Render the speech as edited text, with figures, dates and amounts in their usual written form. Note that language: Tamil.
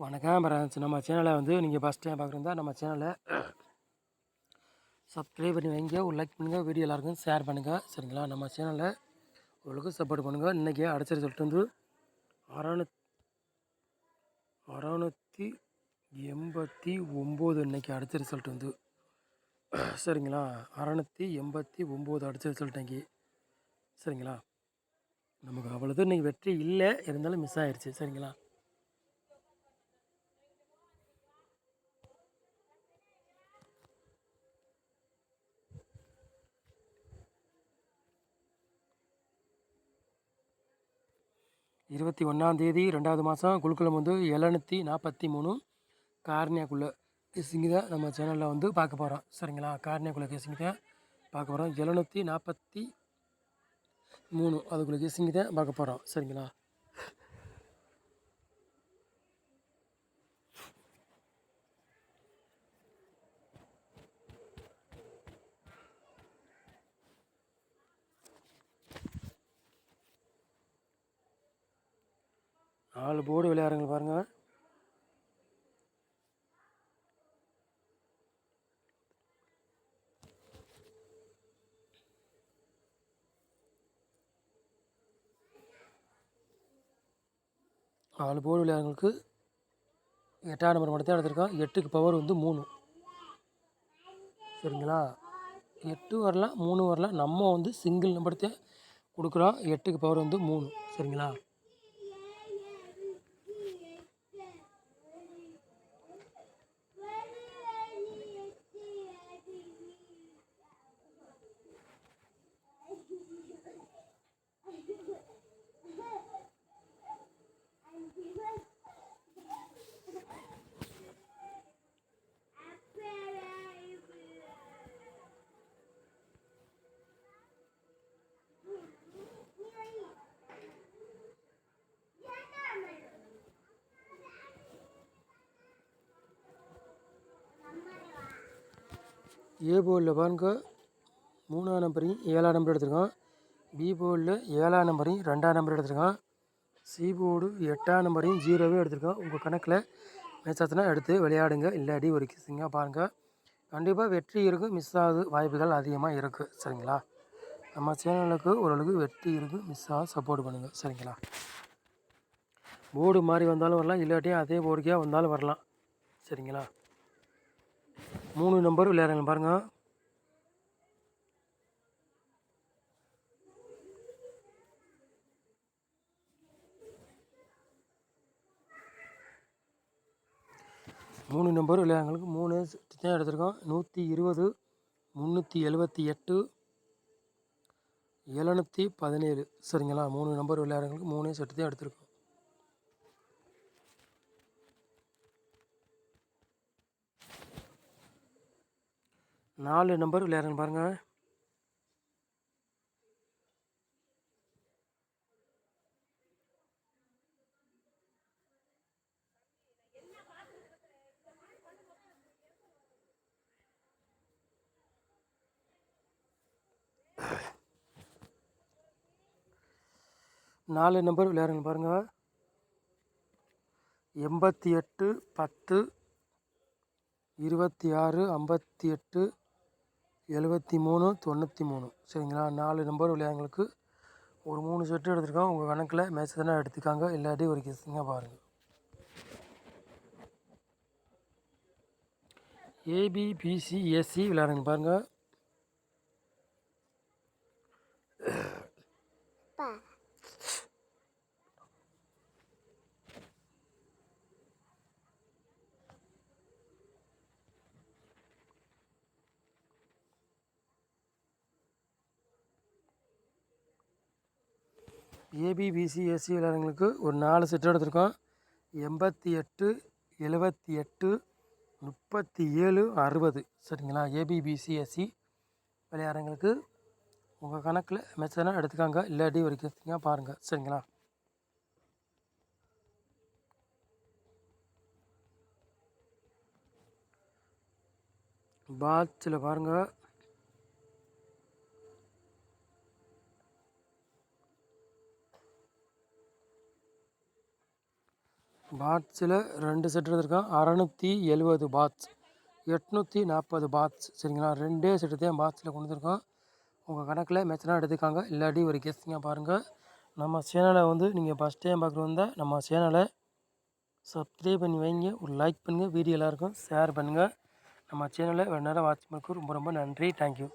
வணக்கம் ஃப்ரெண்ட்ஸ். நம்ம சேனலை வந்து நீங்கள் ஃபஸ்ட் டைம் பார்க்குறதா நம்ம சேனலை சப்ஸ்கிரைப் பண்ணி வைங்க, ஒரு லைக் பண்ணுங்கள், வீடியோ எல்லாருக்கும் ஷேர் பண்ணுங்கள். சரிங்களா? நம்ம சேனலை உங்களுக்கு சப்போர்ட் பண்ணுங்கள். இன்றைக்கி அடிச்ச ரிசல்ட் வந்து 689 இன்றைக்கி அடிச்ச ரிசல்ட் வந்து சரிங்களா? 689 அடிச்ச ரிசல்ட் இன்றைக்கி. சரிங்களா? நமக்கு அவ்வளோது இன்றைக்கி வெற்றி இல்லை, இருந்தாலும் மிஸ் ஆயிடுச்சு. சரிங்களா? இருபத்தி 1 2வது மாதம் குழுக்களம் வந்து 743 கார்னியாக்குள்ளே கேசிங்க தான் நம்ம சேனலில் வந்து பார்க்க போகிறோம். சரிங்களா? கார்னியாக்குள்ளே கேசிங்க தான் பார்க்க போகிறோம். 743 அதுக்குள்ளே கேசிங்க தான் பார்க்க போகிறோம். சரிங்களா? நாலு போர்டு விளையாடுறவங்க பாருங்கள். நாலு போர்டு விளையாடுறவங்களுக்கு 8ஆம் நம்பர் மட்டும் தான் எடுத்திருக்கோம். 8க்கு பவர் வந்து 3. சரிங்களா? 8 வரலாம், 3 வரலாம். நம்ம வந்து சிங்கிள் நம்பர் தான் கொடுக்குறோம். 8க்கு பவர் வந்து 3. சரிங்களா? ஏ போர்டில் பாருங்க 3ஆம் நம்பரையும் 7ஆம் நம்பர் எடுத்திருக்கோம். பி போர்டில் 7ஆம் நம்பரையும் 2ஆம் நம்பர் எடுத்திருக்கோம். சி போர்டு 8ஆம் நம்பரையும் 0வே எடுத்திருக்கோம். உங்கள் கணக்கில் மேட்சாச்சுன்னா எடுத்து விளையாடுங்க, இல்லாட்டி ஒரு கிசிங்காக பாருங்கள். கண்டிப்பாக வெற்றி இருக்கும், மிஸ் ஆகுது வாய்ப்புகள் அதிகமாக இருக்குது. சரிங்களா? நம்ம சேனலுக்கு ஓரளவுக்கு வெற்றி இருக்குது, மிஸ் ஆக சப்போர்ட் பண்ணுங்கள். சரிங்களா? போர்டு மாதிரி வந்தாலும் வரலாம், இல்லாட்டி அதே போர்டுக்கே வந்தாலும் வரலாம். சரிங்களா? 3 நம்பர் விளையாடுங்க பாருங்கள். மூணு நம்பர் விளையாடுங்களுக்கு 3 செட்டு தான் எடுத்திருக்கோம். 120, 378, 717. சரிங்களா? 3 நம்பர் விளையாடுங்களுக்கு 3 செட்டு தான் எடுத்திருக்கோம். நாலு நம்பர் விளையாடுங்க பாருங்கள். நாலு நம்பர் விளையாடுங்க பாருங்கள். 88, 10, 26, 58, 73, 93. சரிங்களா? 4 நம்பர் விளையாடுங்களுக்கு ஒரு 3 செட்டு எடுத்திருக்கோம். உங்கள் கணக்கில் மேட்ச் தானே எடுத்துக்காங்க, இல்லாட்டி ஒரு கிசிங்காக பாருங்கள். ஏபிபிசிஎஸ்சி விளையாடுங்க பாருங்கள். ஏபிபிசிஎஸ்சி விளையாடுங்களுக்கு ஒரு 4 செட்டு எடுத்திருக்கோம். 88, 78, 37, 60. சரிங்களா? ஏபிபிசிஎஸ்சி விளையாடுறவங்களுக்கு உங்கள் கணக்கில் மேட்ச் தானே எடுத்துக்காங்க, இல்லாட்டி ஒரு கிசிங்காக பாருங்கள். சரிங்களா? பாட்சில் பாருங்கள். பாட்ஸில் 2 செட் எடுத்திருக்கான். 670 பாட்ஸ், 840 பாட்ஸ். சரிங்களா, 2 செட்டு தான் பாட்ஸில் கொண்டு வந்திருக்கோம். உங்கள் கணக்கில் மெச்சனா எடுத்துக்காங்க, இல்லாட்டி ஒரு கெஸ்டிங்காக பாருங்கள். நம்ம சேனலை வந்து நீங்கள் ஃபஸ்ட் டைம் பார்க்குறதா நம்ம சேனலை சப்ஸ்கிரைப் பண்ணி வைங்க, ஒரு லைக் பண்ணுங்கள், வீடியோ எல்லாருக்கும் ஷேர் பண்ணுங்கள். நம்ம சேனலை வேறு நேரம் வாட்ச் பண்ணுறதுக்கு ரொம்ப ரொம்ப நன்றி. தேங்க்யூ.